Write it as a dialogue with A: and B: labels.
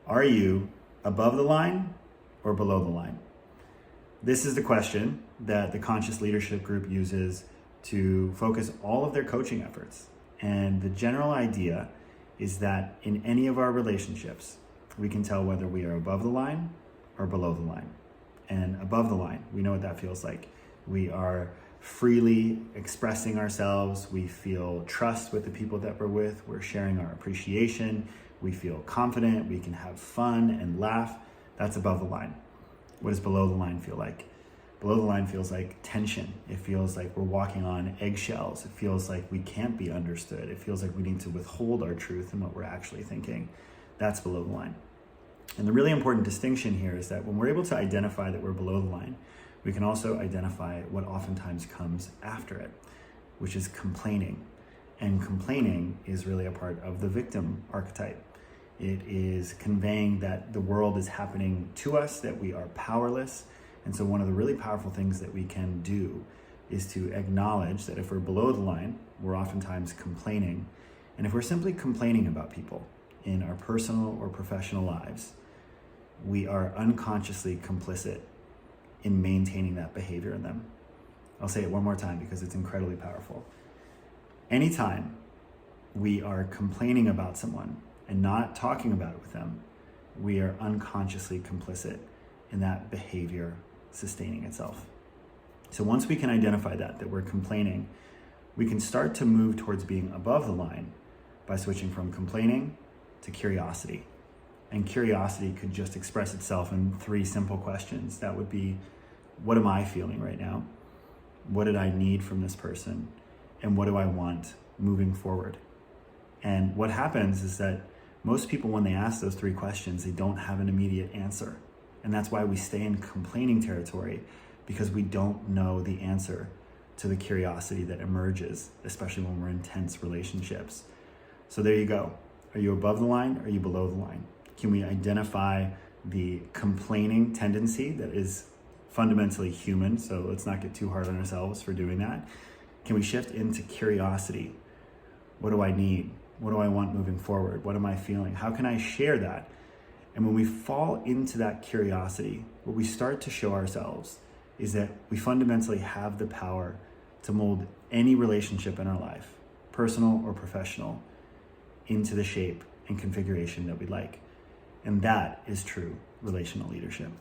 A: Are you above the line or below the line? This is the question that the Conscious Leadership Group uses to focus all of their coaching efforts. And the general idea is that in any of our relationships, we can tell whether we are above the line or below the line. And above the line, we know what that feels like. We are freely expressing ourselves. We feel trust with the people that we're with. We're sharing our appreciation. We feel confident. We can have fun and laugh. That's above the line. What does below the line feel like? Below the line feels like tension. It feels like we're walking on eggshells. It feels like we can't be understood. It feels like we need to withhold our truth and what we're actually thinking. That's below the line. And the really important distinction here is that when we're able to identify that we're below the line, we can also identify what oftentimes comes after it, which is complaining. And complaining is really a part of the victim archetype. It is conveying that the world is happening to us, that we are powerless. And so one of the really powerful things that we can do is to acknowledge that if we're below the line, we're oftentimes complaining. And if we're simply complaining about people in our personal or professional lives, we are unconsciously complicit in maintaining that behavior in them. I'll say it one more time because it's incredibly powerful. Anytime we are complaining about someone and not talking about it with them, we are unconsciously complicit in that behavior sustaining itself. So once we can identify that we're complaining, we can start to move towards being above the line by switching from complaining to curiosity. And curiosity could just express itself in 3 simple questions. That would be, what am I feeling right now? What did I need from this person? And what do I want moving forward? And what happens is that most people, when they ask those 3 questions, they don't have an immediate answer. And that's why we stay in complaining territory, because we don't know the answer to the curiosity that emerges, especially when we're in tense relationships. So there you go. Are you above the line or are you below the line? Can we identify the complaining tendency that is fundamentally human? So let's not get too hard on ourselves for doing that. Can we shift into curiosity? What do I need? What do I want moving forward? What am I feeling? How can I share that? And when we fall into that curiosity, what we start to show ourselves is that we fundamentally have the power to mold any relationship in our life, personal or professional, into the shape and configuration that we'd like. And that is true relational leadership.